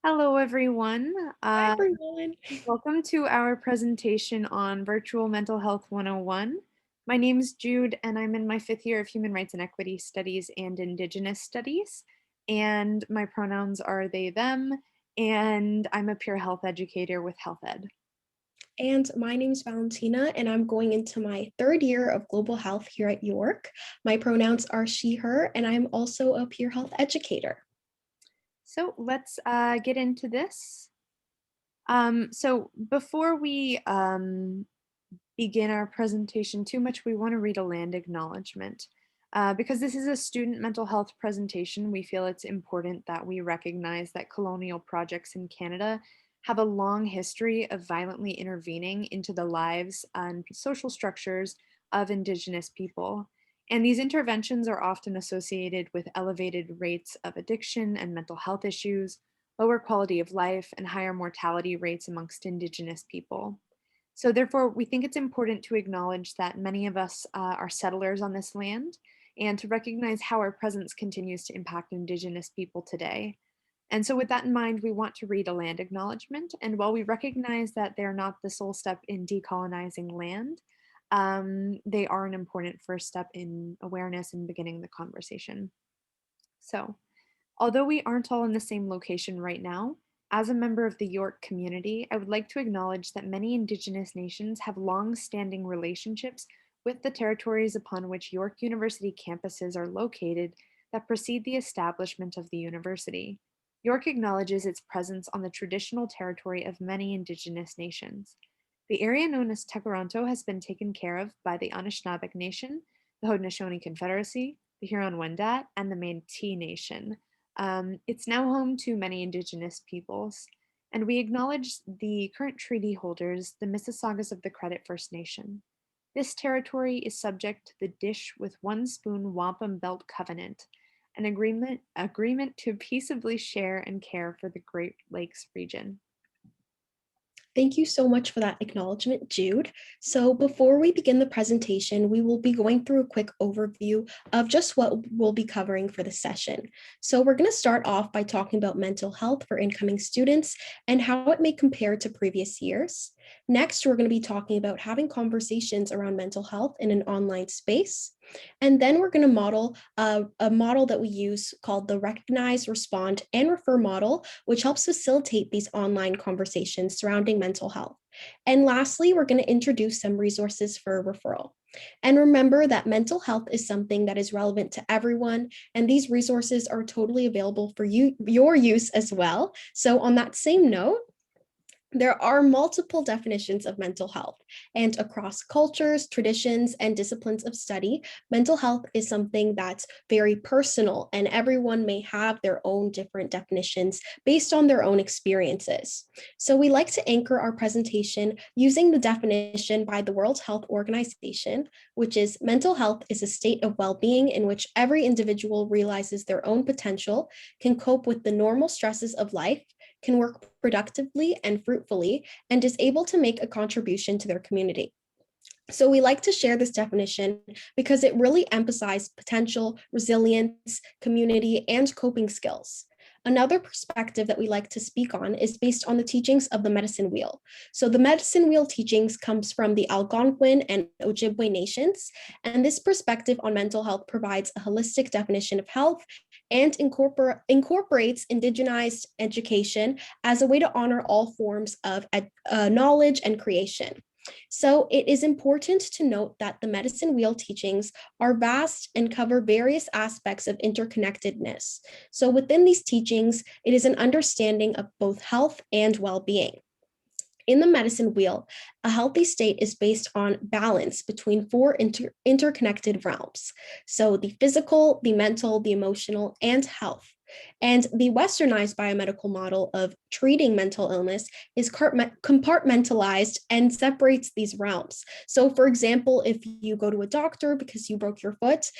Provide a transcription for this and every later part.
Hello, everyone. Hi, Uh, everyone. Welcome to our presentation on Virtual Mental Health 101. My name is Jude, and I'm in my fifth year of Human Rights and Equity Studies and Indigenous Studies. And my pronouns are they, them, and I'm a peer health educator with Health Ed. And my name is Valentina, and I'm going into my third year of global health here at York. My pronouns are she, her, and I'm also a peer health educator. So let's get into this. So before we begin our presentation too much, we want to read a land acknowledgement. Because this is a student mental health presentation, we feel it's important that we recognize that colonial projects in Canada have a long history of violently intervening into the lives and social structures of Indigenous people. And these interventions are often associated with elevated rates of addiction and mental health issues, lower quality of life, and higher mortality rates amongst Indigenous people. So therefore, we think it's important to acknowledge that many of us are settlers on this land and to recognize how our presence continues to impact Indigenous people today. And so with that in mind, we want to read a land acknowledgement. And while we recognize that they're not the sole step in decolonizing land, they are an important first step in awareness and beginning the conversation. So although we aren't all in the same location right now, as a member of the York community, I would like to acknowledge that many Indigenous nations have long-standing relationships with the territories upon which York University campuses are located that precede the establishment of the university. York acknowledges its presence on the traditional territory of many Indigenous nations. The area known as Tekaronto has been taken care of by the Anishinaabeg Nation, the Haudenosaunee Confederacy, the Huron-Wendat, and the Métis Nation. It's now home to many Indigenous peoples, and we acknowledge the current treaty holders, the Mississaugas of the Credit First Nation. This territory is subject to the Dish with One Spoon Wampum Belt Covenant, an agreement to peaceably share and care for the Great Lakes region. Thank you so much for that acknowledgement, Jude. So before we begin the presentation, we will be going through a quick overview of just what we'll be covering for the session. So we're going to start off by talking about mental health for incoming students and how it may compare to previous years. Next, we're going to be talking about having conversations around mental health in an online space. And then we're going to model a model that we use called the Recognize, Respond, and Refer model, which helps facilitate these online conversations surrounding mental health. And lastly, we're going to introduce some resources for referral. And remember that mental health is something that is relevant to everyone, and these resources are totally available for your use as well. So on that same note, there are multiple definitions of mental health, and across cultures, traditions, and disciplines of study, mental health is something that's very personal, and everyone may have their own different definitions based on their own experiences. So, we like to anchor our presentation using the definition by the World Health Organization, which is mental health is a state of well being in which every individual realizes their own potential, can cope with the normal stresses of life, can work productively and fruitfully, and is able to make a contribution to their community. So we like to share this definition because it really emphasizes potential, resilience, community, and coping skills. Another perspective that we like to speak on is based on the teachings of the medicine wheel. So the medicine wheel teachings comes from the Algonquin and Ojibwe nations, and this perspective on mental health provides a holistic definition of health and incorporates indigenized education as a way to honor all forms of knowledge and creation. So it is important to note that the medicine wheel teachings are vast and cover various aspects of interconnectedness. So within these teachings, it is an understanding of both health and well-being. In the medicine wheel, a healthy state is based on balance between four interconnected realms. So the physical, the mental, the emotional, and health. And the westernized biomedical model of treating mental illness is compartmentalized and separates these realms. So, for example, if you go to a doctor because you broke your foot,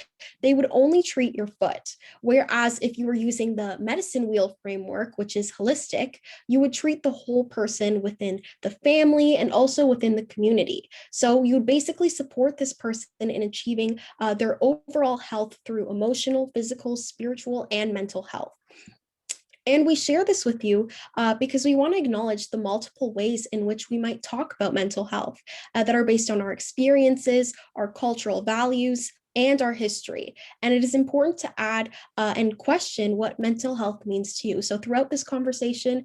they would only treat your foot. Whereas if you were using the medicine wheel framework, which is holistic, you would treat the whole person within the family and also within the community. So you would basically support this person in achieving their overall health through emotional, physical, spiritual, and mental health. And we share this with you because we want to acknowledge the multiple ways in which we might talk about mental health that are based on our experiences, our cultural values, and our history. And it is important to add and question what mental health means to you. So, throughout this conversation,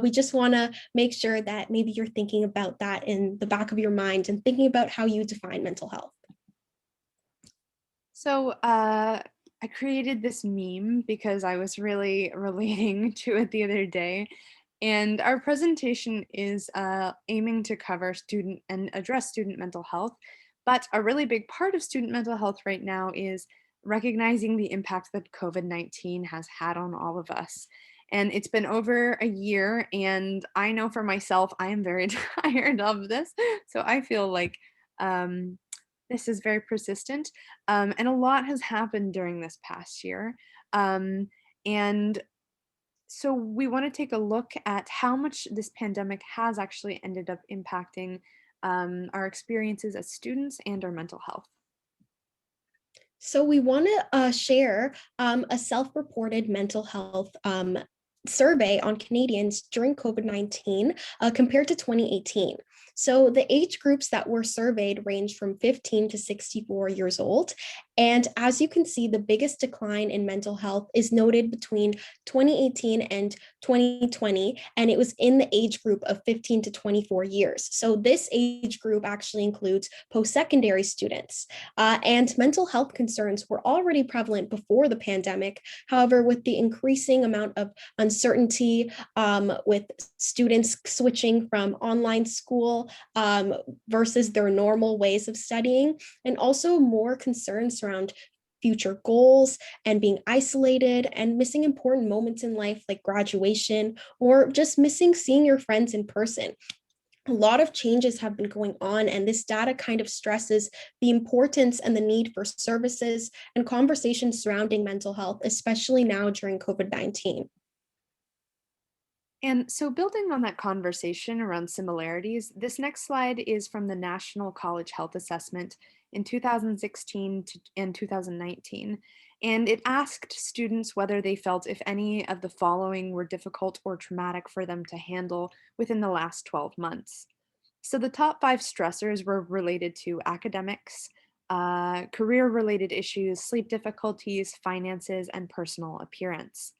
we just want to make sure that maybe you're thinking about that in the back of your mind and thinking about how you define mental health. So I created this meme because I was really relating to it the other day. And our presentation is aiming to cover student and address student mental health. But a really big part of student mental health right now is recognizing the impact that COVID-19 has had on all of us. And it's been over a year, and I know for myself, I am very tired of this. So I feel like um, this is very persistent. And a lot has happened during this past year. Um, and so we want to take a look at how much this pandemic has actually ended up impacting our experiences as students and our mental health. So, we want to share a self reported mental health survey on Canadians during COVID-19 compared to 2018. So, the age groups that were surveyed ranged from 15 to 64 years old. And as you can see, the biggest decline in mental health is noted between 2018 and 2020, and it was in the age group of 15 to 24 years. So, this age group actually includes post secondary students. And mental health concerns were already prevalent before the pandemic. However, with the increasing amount of uncertainty, with students switching from online school versus their normal ways of studying, and also more concerns around future goals and being isolated and missing important moments in life like graduation or just missing seeing your friends in person. A lot of changes have been going on, and this data kind of stresses the importance and the need for services and conversations surrounding mental health, especially now during COVID-19. And so, building on that conversation around similarities, this next slide is from the National College Health Assessment in 2016 and 2019. And it asked students whether they felt if any of the following were difficult or traumatic for them to handle within the last 12 months. So, the top five stressors were related to academics, career related issues, sleep difficulties, finances, and personal appearance.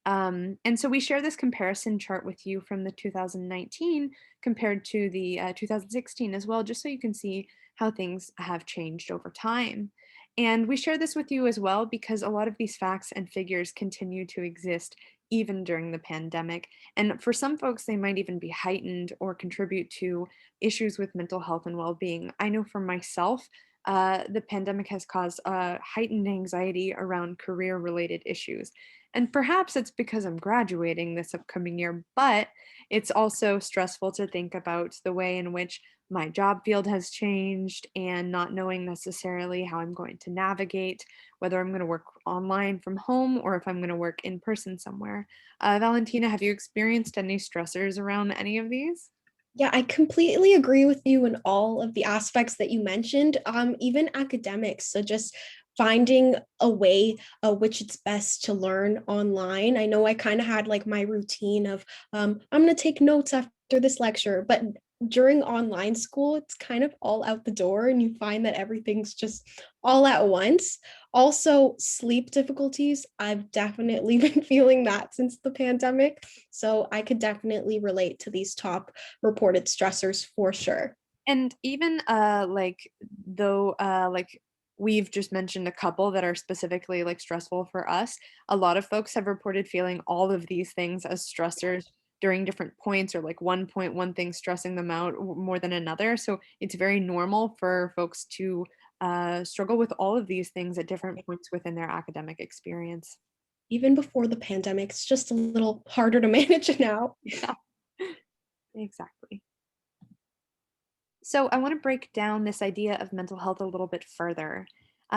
And so we share this comparison chart with you from the 2019 compared to the 2016 as well, just so you can see how things have changed over time. And we share this with you as well because a lot of these facts and figures continue to exist even during the pandemic. And for some folks, they might even be heightened or contribute to issues with mental health and well being. I know for myself, the pandemic has caused heightened anxiety around career related issues. And perhaps it's because I'm graduating this upcoming year, but it's also stressful to think about the way in which my job field has changed and not knowing necessarily how I'm going to navigate, whether I'm going to work online from home or if I'm going to work in person somewhere. Valentina, have you experienced any stressors around any of these? Yeah, I completely agree with you in all of the aspects that you mentioned, even academics. So just finding a way which it's best to learn online. I know I kind of had like my routine of I'm going to take notes after this lecture, but during online school, it's kind of all out the door, and you find that everything's just all at once. Also, sleep difficulties. I've definitely been feeling that since the pandemic. So I could definitely relate to these top reported stressors for sure. And even like though like we've just mentioned a couple that are specifically like stressful for us, a lot of folks have reported feeling all of these things as stressors during different points or like one point one thing stressing them out more than another. So it's very normal for folks to struggle with all of these things at different points within their academic experience. Even before the pandemic, it's just a little harder to manage now. Yeah, exactly. So I want to break down this idea of mental health a little bit further.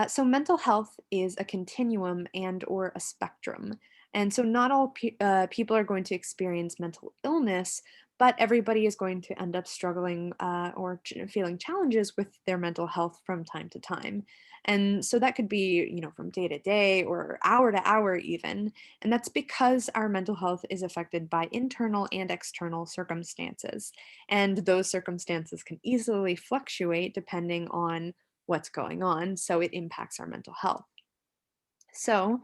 So mental health is a continuum and or a spectrum. And so not all people are going to experience mental illness, but everybody is going to end up struggling or feeling challenges with their mental health from time to time. And so that could be, from day to day or hour to hour, even. And that's because our mental health is affected by internal and external circumstances. And those circumstances can easily fluctuate depending on what's going on. So it impacts our mental health. So,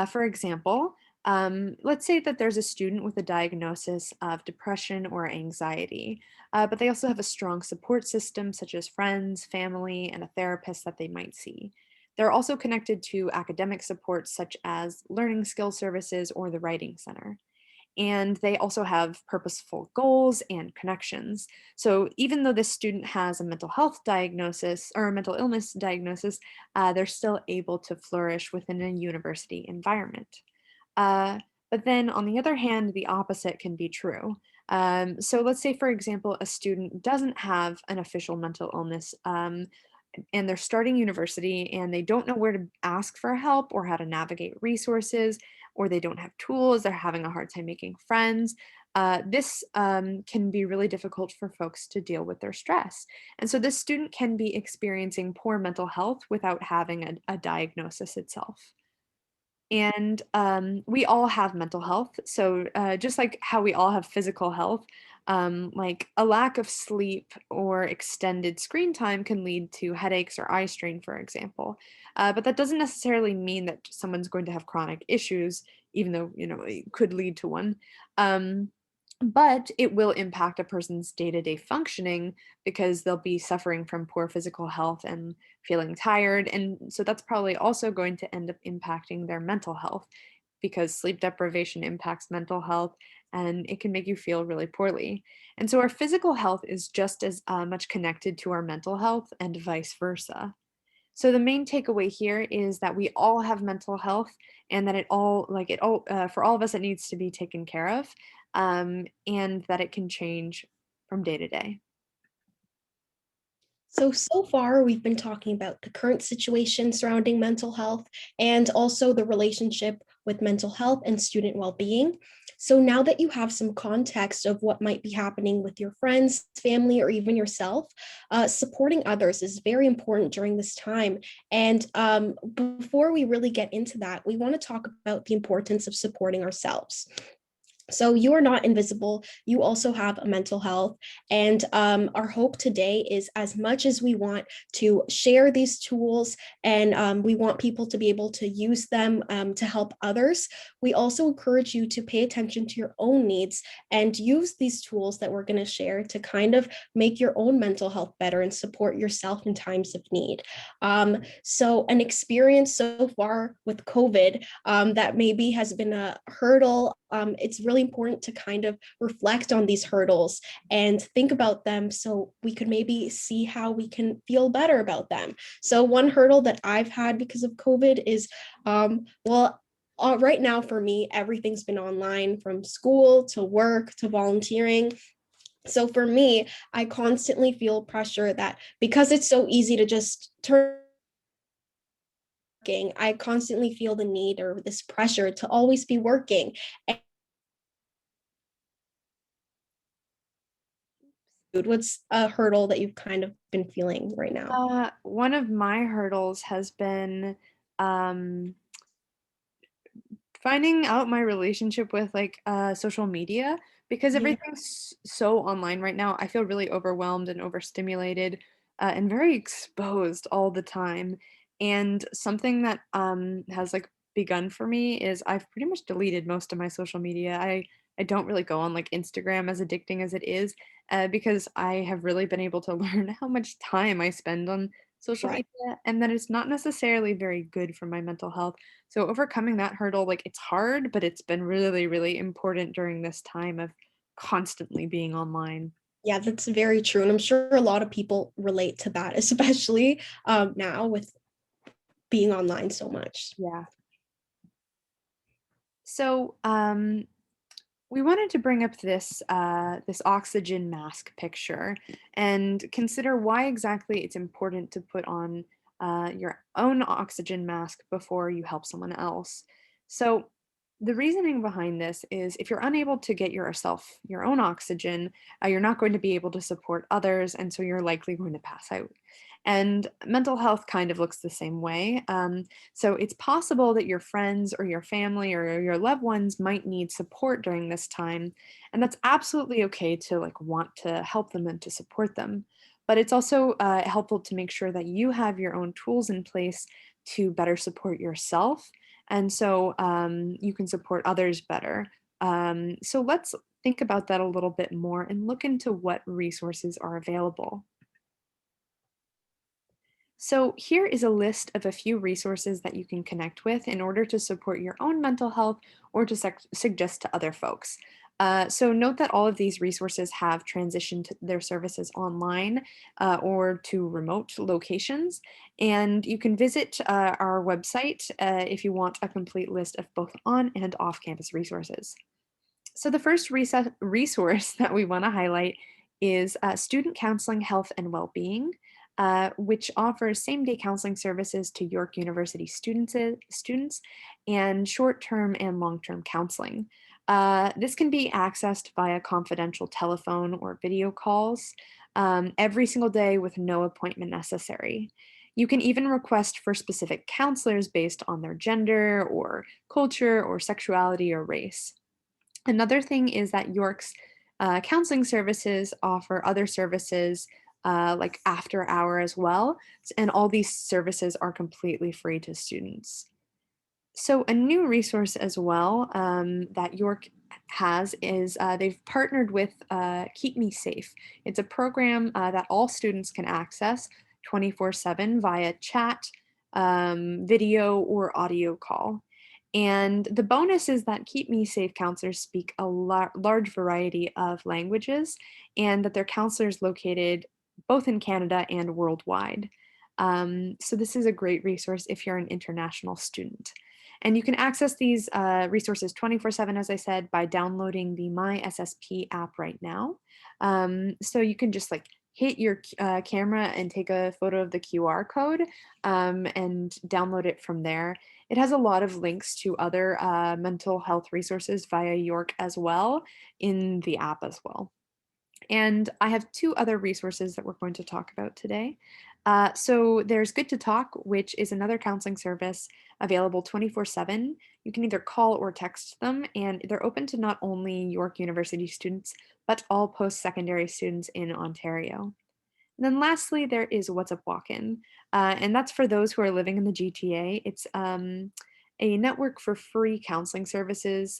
for example, let's say that there's a student with a diagnosis of depression or anxiety, but they also have a strong support system, such as friends, family, and a therapist that they might see. They're also connected to academic support, such as learning skill services or the Writing Center. And they also have purposeful goals and connections. So even though this student has a mental health diagnosis or a mental illness diagnosis, they're still able to flourish within a university environment. Uh, but then on the other hand, the opposite can be true. So let's say, for example, a student doesn't have an official mental illness, and they're starting university and they don't know where to ask for help or how to navigate resources, or they don't have tools, they're having a hard time making friends. This can be really difficult for folks to deal with their stress. And so this student can be experiencing poor mental health without having a diagnosis itself. And we all have mental health. So just like how we all have physical health, like a lack of sleep or extended screen time can lead to headaches or eye strain, for example. But that doesn't necessarily mean that someone's going to have chronic issues, even though it could lead to one. Um, but it will impact a person's day-to-day functioning because they'll be suffering from poor physical health and feeling tired. And so that's probably also going to end up impacting their mental health because sleep deprivation impacts mental health and it can make you feel really poorly. And so our physical health is just as much connected to our mental health and vice versa. So the main takeaway here is that we all have mental health and that for all of us, it needs to be taken care of, and that it can change from day to day. So far, we've been talking about the current situation surrounding mental health and also the relationship with mental health and student well-being. So now that you have some context of what might be happening with your friends, family, or even yourself, supporting others is very important during this time. And before we really get into that, we want to talk about the importance of supporting ourselves. So you are not invisible. You also have a mental health. And our hope today is, as much as we want to share these tools and we want people to be able to use them to help others, we also encourage you to pay attention to your own needs and use these tools that we're going to share to kind of make your own mental health better and support yourself in times of need. So an experience so far with COVID that maybe has been a hurdle, it's really important to kind of reflect on these hurdles and think about them so we could maybe see how we can feel better about them. So one hurdle that I've had because of COVID is, right now for me, everything's been online from school to work to volunteering. So for me, I constantly feel pressure that because it's so easy to just turn, I constantly feel the need or this pressure to always be working. What's a hurdle that you've kind of been feeling right now? One of my hurdles has been um, finding out my relationship with social media because Yeah. everything's so online right now. I feel really overwhelmed and overstimulated and very exposed all the time. And something that has begun for me is I've pretty much deleted most of my social media. I don't really go on like Instagram, as addicting as it is, because I have really been able to learn how much time I spend on social Right. media and that it's not necessarily very good for my mental health. So overcoming that hurdle, it's hard, but it's been really, really important during this time of constantly being online. Yeah, that's very true. And I'm sure a lot of people relate to that, especially now with being online so much. Yeah. So we wanted to bring up this oxygen mask picture and consider why exactly it's important to put on your own oxygen mask before you help someone else. So The reasoning behind this is if you're unable to get yourself your own oxygen, you're not going to be able to support others, and so you're likely going to pass out. And mental health kind of looks the same way. So it's possible that your friends or your family or your loved ones might need support during this time, and that's absolutely okay to like want to help them and to support them. But it's also helpful to make sure that you have your own tools in place to better support yourself and so you can support others better. So let's think about that a little bit more and look into what resources are available. So, here is a list of a few resources that you can connect with in order to support your own mental health or to suggest to other folks. So, note that all of these resources have transitioned their services online or to remote locations. And you can visit our website if you want a complete list of both on and off campus resources. So, the first resource that we want to highlight is Student Counseling Health and Wellbeing, which offers same day counseling services to York University students and short term and long term counseling. This can be accessed via confidential telephone or video calls every single day with no appointment necessary. You can even request for specific counselors based on their gender or culture or sexuality or race. Another thing is that York's counseling services offer other services like after hour as well, and all these services are completely free to students. So, a new resource as well that York has is they've partnered with Keep Me Safe. It's a program that all students can access 24/7 via chat, video, or audio call. And the bonus is that Keep Me Safe counselors speak a large variety of languages and that their counselors located both in Canada and worldwide. So, this is a great resource if you're an international student. And you can access these resources 24/7, as I said, by downloading the My SSP app right now. So you can just like hit your camera and take a photo of the QR code and download it from there. It has a lot of links to other mental health resources via York as well in the app as well. And I have two other resources that we're going to talk about today. So there's Good to Talk, which is another counseling service available 24/7. You can either call or text them, and they're open to not only York University students, but all post secondary students in Ontario. And then lastly, there is What's Up Walk-In, and that's for those who are living in the GTA. It's a network for free counseling services,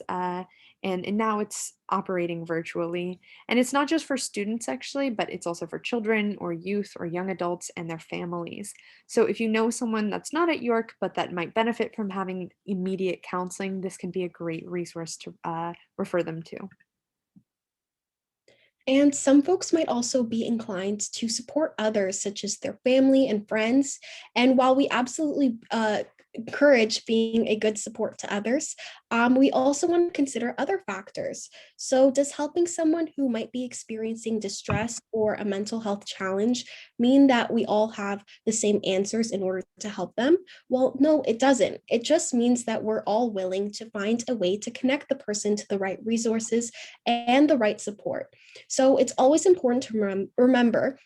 and now it's operating virtually. And it's not just for students, actually, but it's also for children or youth or young adults and their families. So if you know someone that's not at York, but that might benefit from having immediate counseling, this can be a great resource to refer them to. And some folks might also be inclined to support others, such as their family and friends. And while we absolutely encourage being a good support to others, we also want to consider other factors. So, does helping someone who might be experiencing distress or a mental health challenge mean that we all have the same answers in order to help them? Well, no, it doesn't. It just means that we're all willing to find a way to connect the person to the right resources and the right support. So it's always important to remember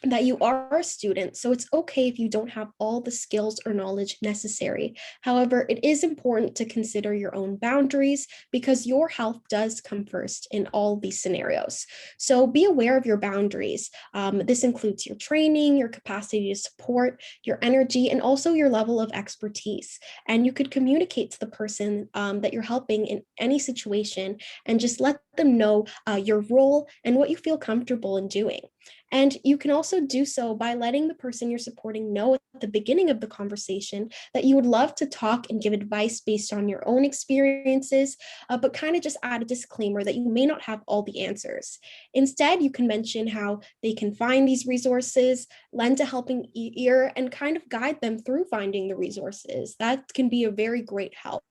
that you are a student, so it's okay if you don't have all the skills or knowledge necessary. However, it is important to consider your own boundaries because your health does come first in all these scenarios. So be aware of your boundaries. This includes your training, your capacity to support, your energy, and also your level of expertise. And you could communicate to the person that you're helping in any situation and just let them know your role and what you feel comfortable in doing. And you can also do so by letting the person you're supporting know at the beginning of the conversation that you would love to talk and give advice based on your own experiences, but kind of just add a disclaimer that you may not have all the answers. Instead, you can mention how they can find these resources, lend a helping ear, and kind of guide them through finding the resources. That can be a very great help.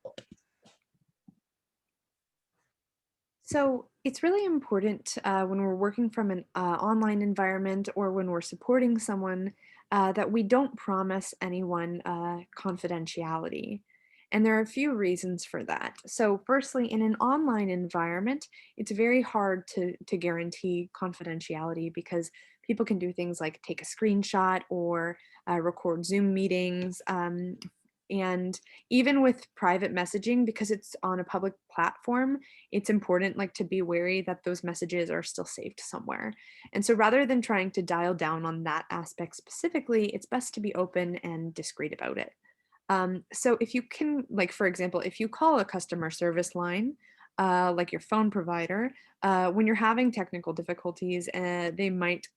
So it's really important when we're working from an online environment or when we're supporting someone that we don't promise anyone confidentiality. And there are a few reasons for that. So, firstly, in an online environment, it's very hard to guarantee confidentiality because people can do things like take a screenshot or record Zoom meetings. And even with private messaging, because it's on a public platform, it's important like to be wary that those messages are still saved somewhere. And so rather than trying to dial down on that aspect specifically, it's best to be open and discreet about it. So if you can, like for example, if you call a customer service line, like your phone provider, when you're having technical difficulties, they might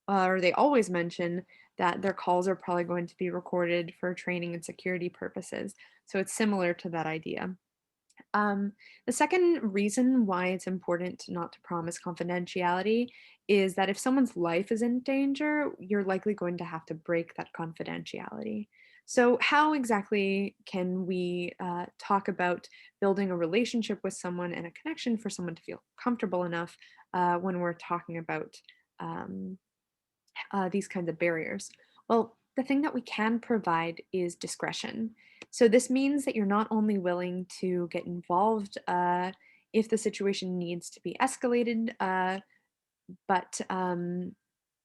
or they always mention that their calls are probably going to be recorded for training and security purposes. So it's similar to that idea. Um, the second reason why it's important not to promise confidentiality is that if someone's life is in danger, you're likely going to have to break that confidentiality. So, how exactly can we talk about building a relationship with someone and a connection for someone to feel comfortable enough when we're talking about um, these kinds of barriers? Well, the thing that we can provide is discretion. So this means that you're not only willing to get involved if the situation needs to be escalated, but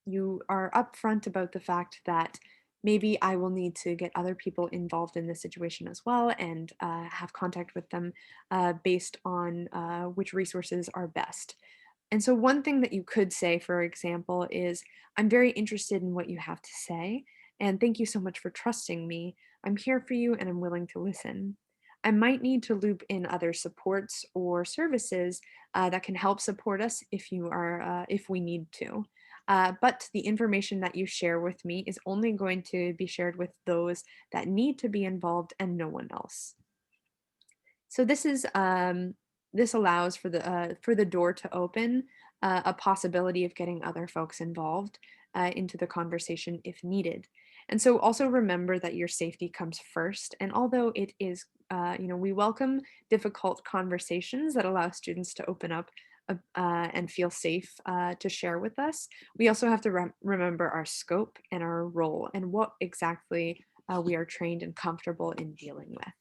you are upfront about the fact that maybe I will need to get other people involved in this situation as well and have contact with them based on which resources are best. And so, one thing that you could say, for example, is I'm very interested in what you have to say. And thank you so much for trusting me. I'm here for you and I'm willing to listen. I might need to loop in other supports or services that can help support us if we need to. But the information that you share with me is only going to be shared with those that need to be involved and no one else. So this allows for the door to open a possibility of getting other folks involved into the conversation if needed. And so also remember that your safety comes first. And although it is, we welcome difficult conversations that allow students to open up and feel safe to share with us. We also have to remember our scope and our role and what exactly we are trained and comfortable in dealing with.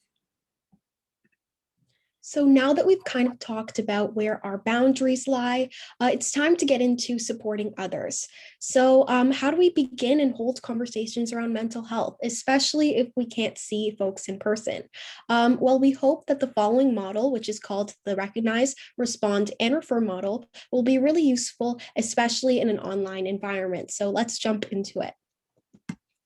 So now that we've kind of talked about where our boundaries lie, it's time to get into supporting others. So, how do we begin and hold conversations around mental health, especially if we can't see folks in person? Well, we hope that the following model, which is called the Recognize, Respond, and Refer model, will be really useful, especially in an online environment. So, let's jump into it.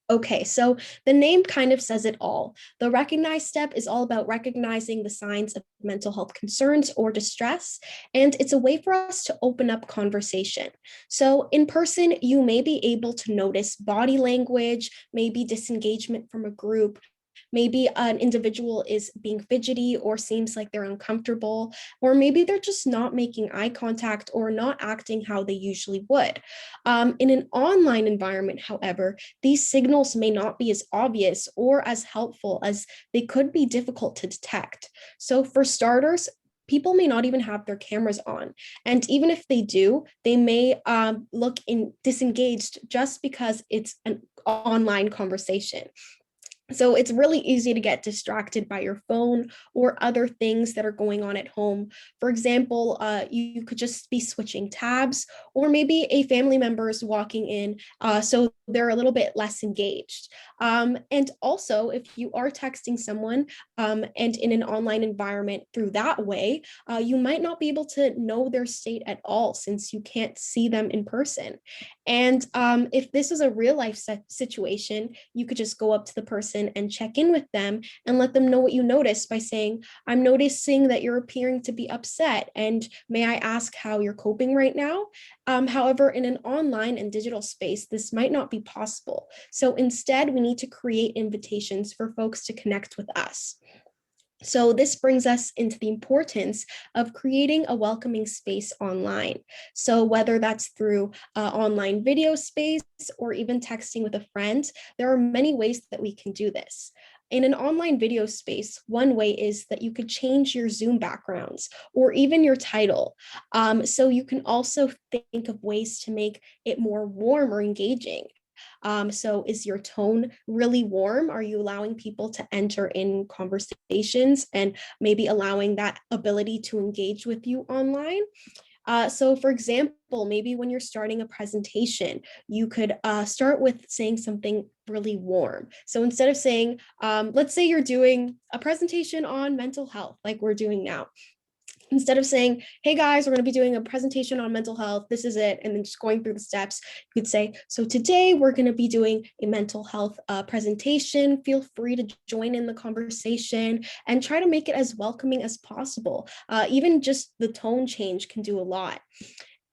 Okay, so the name kind of says it all. The recognize step is all about recognizing the signs of mental health concerns or distress, and it's a way for us to open up conversation. So, in person, you may be able to notice body language, maybe disengagement from a group. Maybe an individual is being fidgety or seems like they're uncomfortable, or maybe they're just not making eye contact or not acting how they usually would. In an online environment, however, these signals may not be as obvious or as helpful as they could be difficult to detect. So, for starters, people may not even have their cameras on. And even if they do, they may look disengaged just because it's an online conversation. So it's really easy to get distracted by your phone or other things that are going on at home. For example, you could just be switching tabs, or maybe a family member is walking in, so they're a little bit less engaged. And also, if you are texting someone and in an online environment through that way, you might not be able to know their state at all since you can't see them in person. And if this is a real life situation, you could just go up to the person and check in with them and let them know what you noticed by saying, I'm noticing that you're appearing to be upset. And may I ask how you're coping right now? However, in an online and digital space, this might not be possible. So instead, we need to create invitations for folks to connect with us. So, this brings us into the importance of creating a welcoming space online. So, whether that's through online video space or even texting with a friend, there are many ways that we can do this. In an online video space, one way is that you could change your Zoom backgrounds or even your title. So, you can also think of ways to make it more warm or engaging. So is your tone really warm? Are you allowing people to enter in conversations and maybe allowing that ability to engage with you online? So, for example, maybe when you're starting a presentation, you could start with saying something really warm. So instead of saying, let's say you're doing a presentation on mental health, like we're doing now, instead of saying, hey guys, we're going to be doing a presentation on mental health, this is it, and then just going through the steps, you could say, so today we're going to be doing a mental health presentation. Feel free to join in the conversation and try to make it as welcoming as possible. Even just the tone change can do a lot.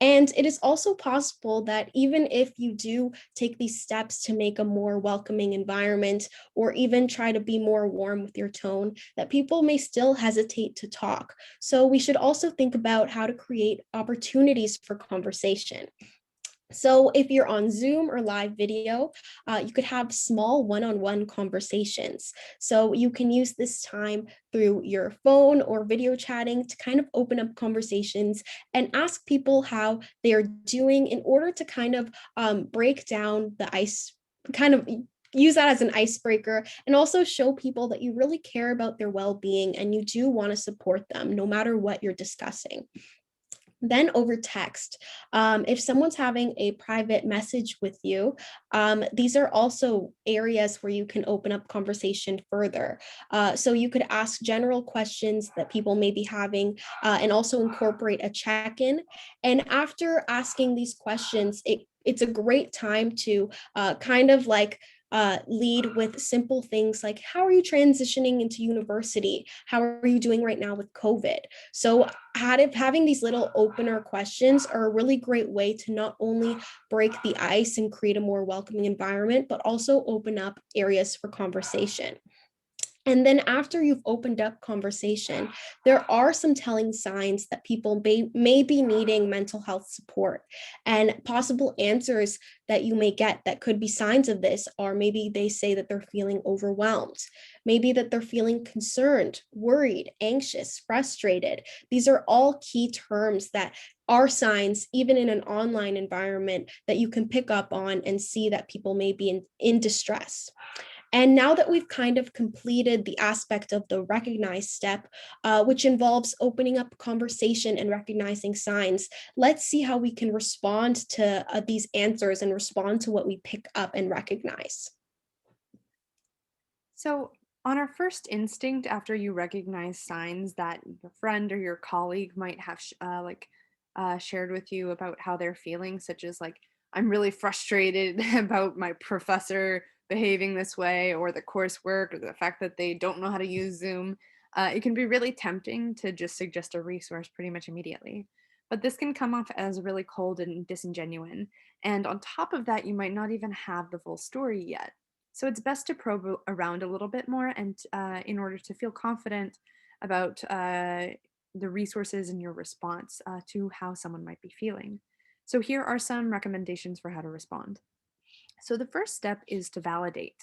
And it is also possible that even if you do take these steps to make a more welcoming environment, or even try to be more warm with your tone, that people may still hesitate to talk. So we should also think about how to create opportunities for conversation. So, if you're on Zoom or live video, you could have small one on one conversations. So, you can use this time through your phone or video chatting to kind of open up conversations and ask people how they are doing in order to kind of break down the ice, kind of use that as an icebreaker, and also show people that you really care about their well being and you do want to support them no matter what you're discussing. Then over text, if someone's having a private message with you, these are also areas where you can open up conversation further. So you could ask general questions that people may be having and also incorporate a check in. And after asking these questions, it's a great time to kind of like lead with simple things like, how are you transitioning into university? How are you doing right now with COVID? So having these little opener questions are a really great way to not only break the ice and create a more welcoming environment, but also open up areas for conversation. And then after you've opened up conversation, there are some telling signs that people may be needing mental health support. And possible answers that you may get that could be signs of this are maybe they say that they're feeling overwhelmed, maybe that they're feeling concerned, worried, anxious, frustrated. These are all key terms that are signs, even in an online environment, that you can pick up on and see that people may be in distress. And now that we've kind of completed the aspect of the recognize step, which involves opening up conversation and recognizing signs, let's see how we can respond to these answers and respond to what we pick up and recognize. So, on our first instinct, after you recognize signs that your friend or your colleague might have shared with you about how they're feeling, such as like, I'm really frustrated about my professor behaving this way, or the coursework, or the fact that they don't know how to use Zoom, it can be really tempting to just suggest a resource pretty much immediately. But this can come off as really cold and disingenuine. And on top of that, you might not even have the full story yet. So it's best to probe around a little bit more, and in order to feel confident about the resources in your response to how someone might be feeling. So here are some recommendations for how to respond. So the first step is to validate.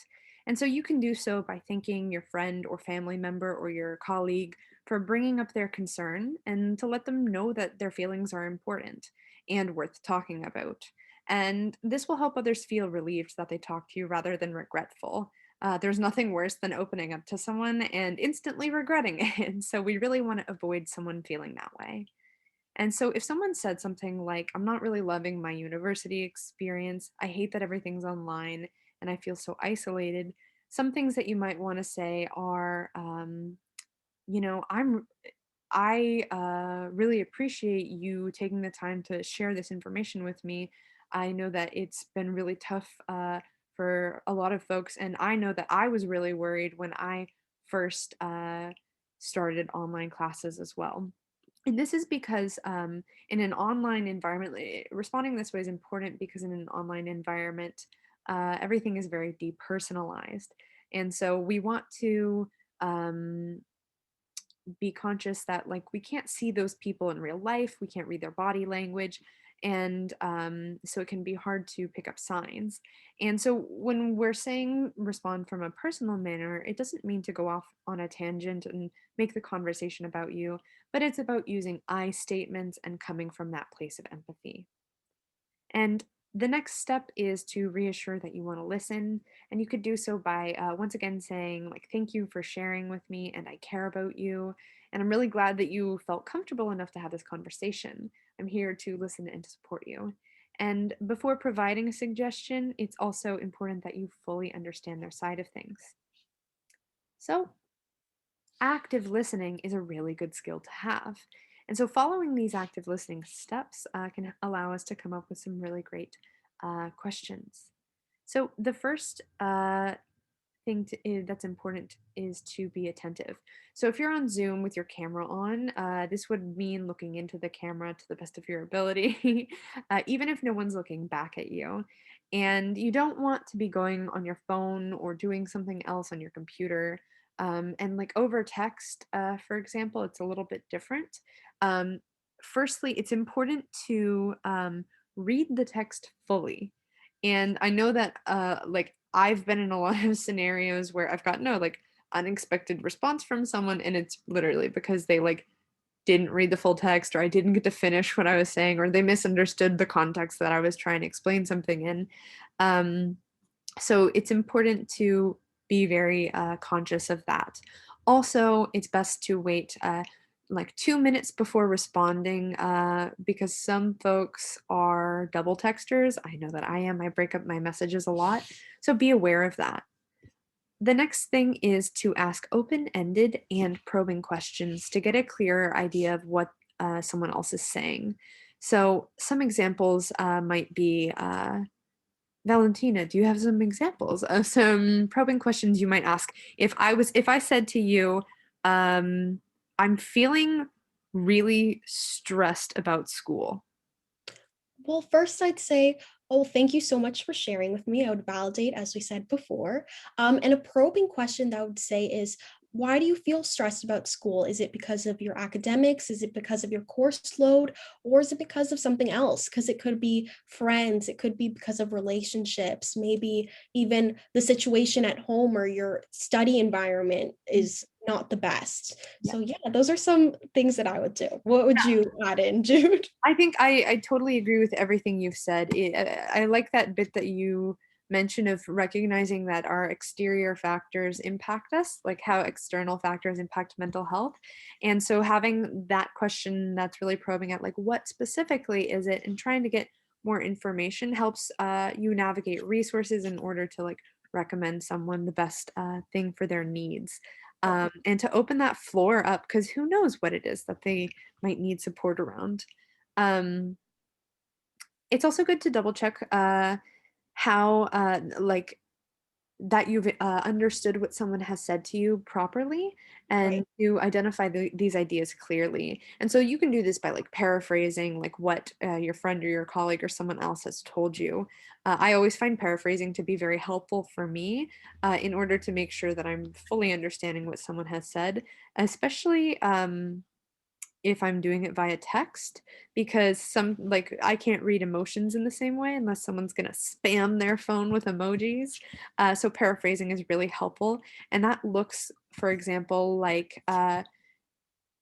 And so you can do so by thanking your friend or family member or your colleague for bringing up their concern, and to let them know that their feelings are important and worth talking about. And this will help others feel relieved that they talked to you rather than regretful. There's nothing worse than opening up to someone and instantly regretting it. And so we really want to avoid someone feeling that way. And so if someone said something like, I'm not really loving my university experience, I hate that everything's online and I feel so isolated, some things that you might want to say are, you know, I really appreciate you taking the time to share this information with me. I know that it's been really tough for a lot of folks, and I know that I was really worried when I first started online classes as well. And this is because in an online environment, responding this way is important because in an online environment, everything is very depersonalized. And so we want to um, be conscious that like we can't see those people in real life, we can't read their body language, and so it can be hard to pick up signs. And so when we're saying respond from a personal manner, it doesn't mean to go off on a tangent and make the conversation about you, but it's about using I statements and coming from that place of empathy. And The next step is to reassure that you want to listen, and you could do so by once again saying, like, thank you for sharing with me, and I care about you. And I'm really glad that you felt comfortable enough to have this conversation. I'm here to listen and to support you. And before providing a suggestion, it's also important that you fully understand their side of things. So, active listening is a really good skill to have. And so, following these active listening steps can allow us to come up with some really great questions. So, the first that's important is to be attentive. So, if you're on Zoom with your camera on, this would mean looking into the camera to the best of your ability, even if no one's looking back at you. And you don't want to be going on your phone or doing something else on your computer. And like over text, for example, it's a little bit different. Um, Firstly, it's important to read the text fully. And I know that like I've been in a lot of scenarios where I've got no like unexpected response from someone, and it's literally because they like didn't read the full text, or I didn't get to finish what I was saying, or they misunderstood the context that I was trying to explain something in. Um, so it's important to be very conscious of that. Also, it's best to wait like 2 minutes before responding because some folks are double texters. I know that I am. I break up my messages a lot. So be aware of that. The next thing is to ask open ended and probing questions to get a clearer idea of what someone else is saying. So, some examples might be Valentina, do you have some examples of some probing questions you might ask? If I said to you, I'm feeling really stressed about school. Well, first I'd say, oh, thank you so much for sharing with me. I would validate, as we said before. And a probing question that I would say is, why do you feel stressed about school? Is it because of your academics? Is it because of your course load? Or is it because of something else? Because it could be friends, it could be because of relationships, maybe even the situation at home or your study environment is not the best. Yeah. So, yeah, those are some things that I would do. What would you add in, Jude? I think I totally agree with everything you've said. I like that bit that you mentioned of recognizing that our exterior factors impact us, like how external factors impact mental health. And so having that question that's really probing at like what specifically is it and trying to get more information helps you navigate resources in order to like recommend someone the best thing for their needs. And to open that floor up because who knows what it is that they might need support around. Um, it's also good to double check how like that you've understood what someone has said to you properly Right. and to identify these ideas clearly. And so you can do this by like paraphrasing like what your friend or your colleague or someone else has told you. I always find paraphrasing to be very helpful for me in order to make sure that I'm fully understanding what someone has said, especially if I'm doing it via text because some like I can't read emotions in the same way unless someone's gonna spam their phone with emojis. So paraphrasing is really helpful, and that looks, for example, like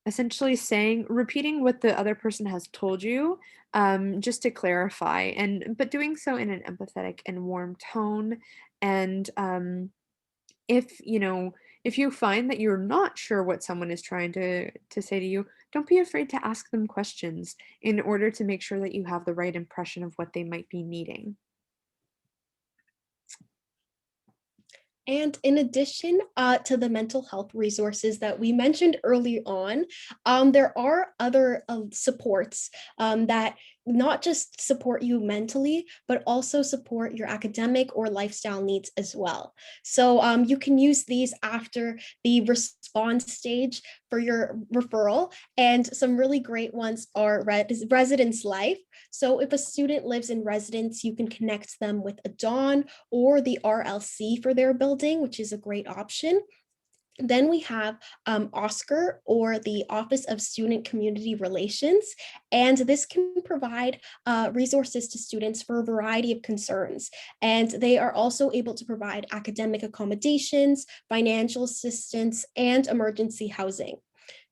essentially saying repeating what the other person has told you, just to clarify, and but doing so in an empathetic and warm tone, and if if you find that you're not sure what someone is trying to say to you, don't be afraid to ask them questions in order to make sure that you have the right impression of what they might be needing. And in addition to the mental health resources that we mentioned early on, there are other supports that not just support you mentally, but also support your academic or lifestyle needs as well. So you can use these after the response stage for your referral. And some really great ones are residence life. So if a student lives in residence, you can connect them with a Dawn or the RLC for their building, which is a great option. Then we have OSCAR, or the Office of Student Community Relations, and this can provide resources to students for a variety of concerns. And they are also able to provide academic accommodations, financial assistance, and emergency housing.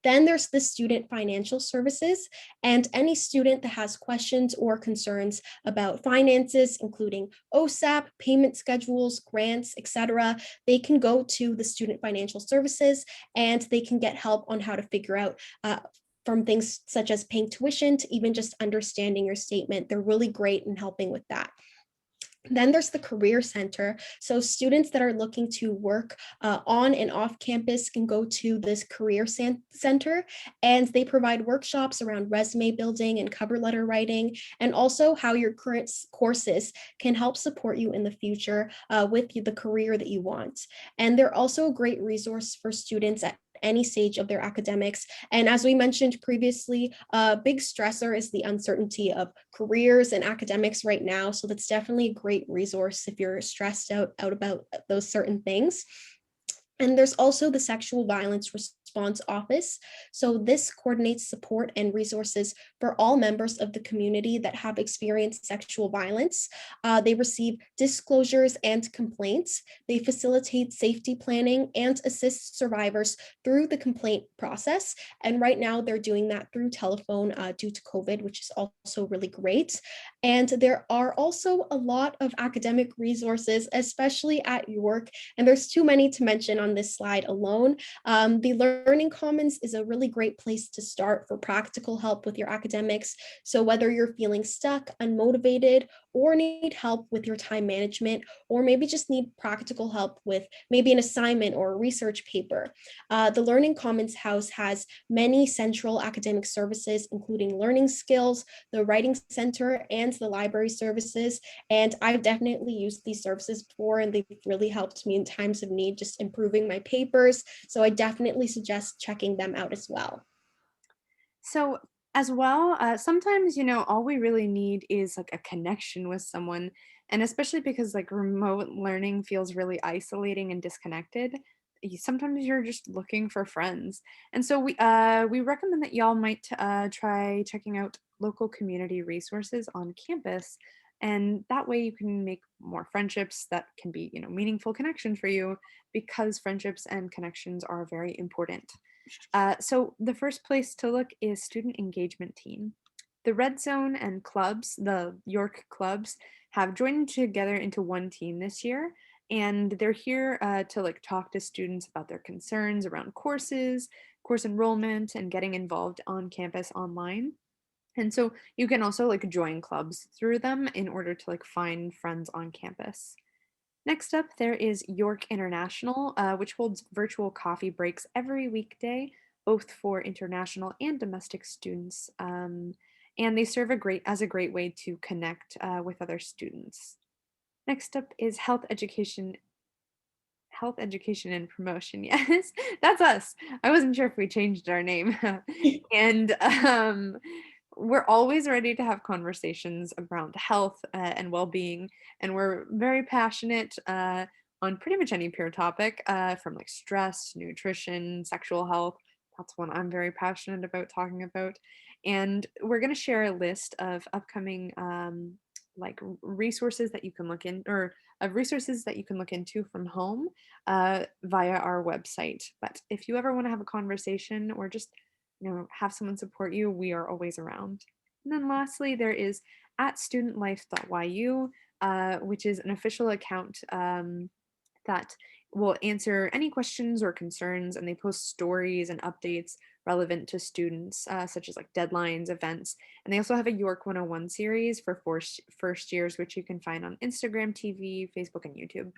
Then there's the student financial services, and any student that has questions or concerns about finances, including OSAP, payment schedules, grants, etc., they can go to the student financial services and they can get help on how to figure out from things such as paying tuition to even just understanding your statement. They're really great in helping with that. Then there's the Career Center. So students that are looking to work on and off campus can go to this Center, and they provide workshops around resume building and cover letter writing, and also how your current courses can help support you in the future with the career that you want. And they're also a great resource for students at any stage of their academics. And as we mentioned previously, a big stressor is the uncertainty of careers and academics right now. So that's definitely a great resource if you're stressed out about those certain things. And there's also the Sexual Violence Response Office. So this coordinates support and resources for all members of the community that have experienced sexual violence. They receive disclosures and complaints. They facilitate safety planning and assist survivors through the complaint process. And right now they're doing that through telephone due to COVID, which is also really great. And there are also a lot of academic resources, especially at York, and there's too many to mention on this slide alone. The Learning Commons is a really great place to start for practical help with your academics. So whether you're feeling stuck, unmotivated, or need help with your time management, or maybe just need practical help with maybe an assignment or a research paper, the Learning Commons House has many central academic services, including learning skills, the Writing Center, and the library services. And I've definitely used these services before, and they've really helped me in times of need, just improving my papers. So I definitely suggest checking them out as well. So, as well, sometimes, all we really need is like a connection with someone. And especially because like remote learning feels really isolating and disconnected, sometimes you're just looking for friends. And so we recommend that y'all might try checking out local community resources on campus. And that way you can make more friendships that can be, meaningful connections for you, because friendships and connections are very important. So the first place to look is student engagement team. The Red Zone and clubs, the York clubs, have joined together into one team this year, and they're here to like talk to students about their concerns around courses, course enrollment, and getting involved on campus online. And so you can also like join clubs through them in order to like find friends on campus. Next up, there is York International, which holds virtual coffee breaks every weekday, both for international and domestic students. And they serve as a great way to connect with other students. Next up is Health Education and Promotion. Yes, that's us. I wasn't sure if we changed our name. And we're always ready to have conversations around health and well-being, and we're very passionate on pretty much any peer topic, from like stress, nutrition, sexual health. That's one I'm very passionate about talking about. And we're going to share a list of upcoming like resources that you can look in, or of resources that you can look into from home via our website. But if you ever want to have a conversation or just have someone support you, we are always around. And then lastly, there is at studentlife.yu, which is an official account that will answer any questions or concerns, and they post stories and updates relevant to students, such as like deadlines, events. And they also have a York 101 series for first years, which you can find on Instagram, TV, Facebook, and YouTube.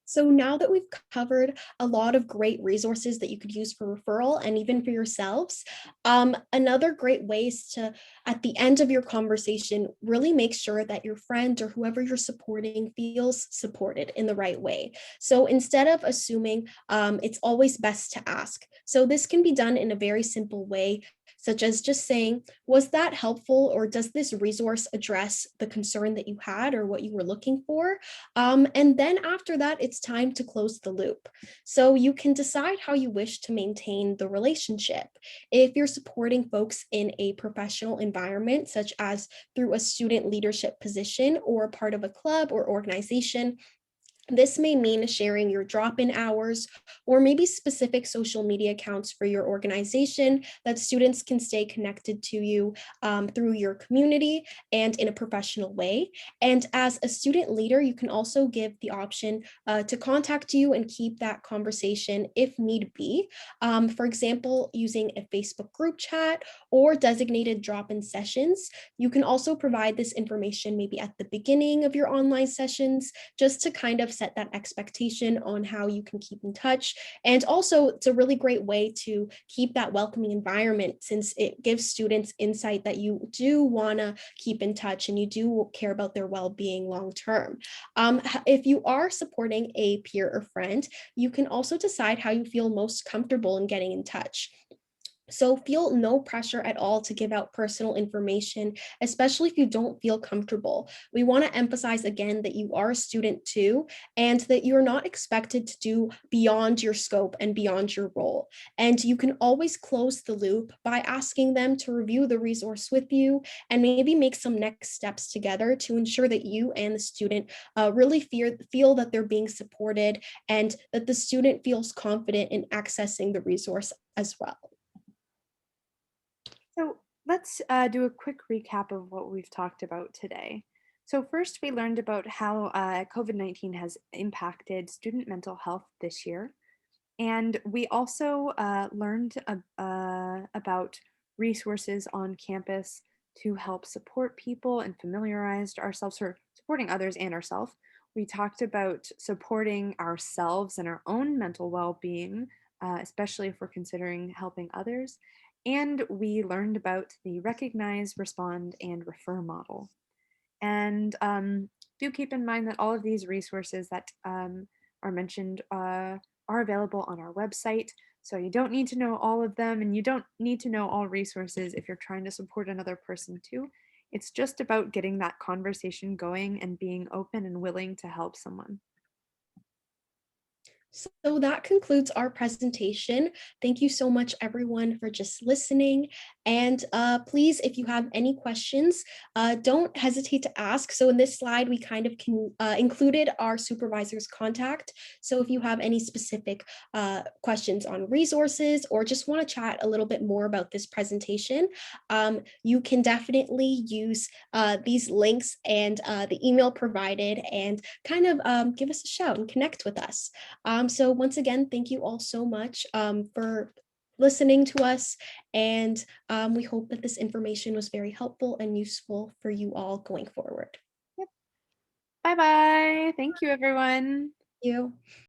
So now that we've covered a lot of great resources that you could use for referral and even for yourselves, another great way is to, at the end of your conversation, really make sure that your friend or whoever you're supporting feels supported in the right way. So instead of assuming, it's always best to ask. So this can be done in a very simple way, such as just saying, was that helpful, or does this resource address the concern that you had or what you were looking for? And then after that, it's time to close the loop. So you can decide how you wish to maintain the relationship. If you're supporting folks in a professional environment, such as through a student leadership position or part of a club or organization, This may mean sharing your drop-in hours or maybe specific social media accounts for your organization that students can stay connected to you through your community and in a professional way. And as a student leader, you can also give the option to contact you and keep that conversation if need be. For example, using a Facebook group chat or designated drop-in sessions. You can also provide this information maybe at the beginning of your online sessions just to kind of set that expectation on how you can keep in touch. And also, it's a really great way to keep that welcoming environment since it gives students insight that you do want to keep in touch and you do care about their well being long term. If you are supporting a peer or friend, you can also decide how you feel most comfortable in getting in touch. So feel no pressure at all to give out personal information, especially if you don't feel comfortable. We want to emphasize again that you are a student too, and that you're not expected to do beyond your scope and beyond your role. And you can always close the loop by asking them to review the resource with you and maybe make some next steps together to ensure that you and the student really feel that they're being supported and that the student feels confident in accessing the resource as well. So let's do a quick recap of what we've talked about today. So, first, we learned about how COVID-19 has impacted student mental health this year. And we also learned about resources on campus to help support people and familiarized ourselves or supporting others and ourselves. We talked about supporting ourselves and our own mental well being, especially if we're considering helping others. And we learned about the recognize, respond, and refer model. And do keep in mind that all of these resources that are mentioned are available on our website. So you don't need to know all of them, and you don't need to know all resources if you're trying to support another person too. It's just about getting that conversation going and being open and willing to help someone. So that concludes our presentation. Thank you so much, everyone, for just listening. And please, if you have any questions, don't hesitate to ask. So in this slide, we kind of included our supervisor's contact. So if you have any specific questions on resources or just want to chat a little bit more about this presentation, you can definitely use these links and the email provided and kind of give us a shout and connect with us. So once again, thank you all so much for listening to us. And we hope that this information was very helpful and useful for you all going forward. Yep. Bye bye. Thank you, everyone. Thank you.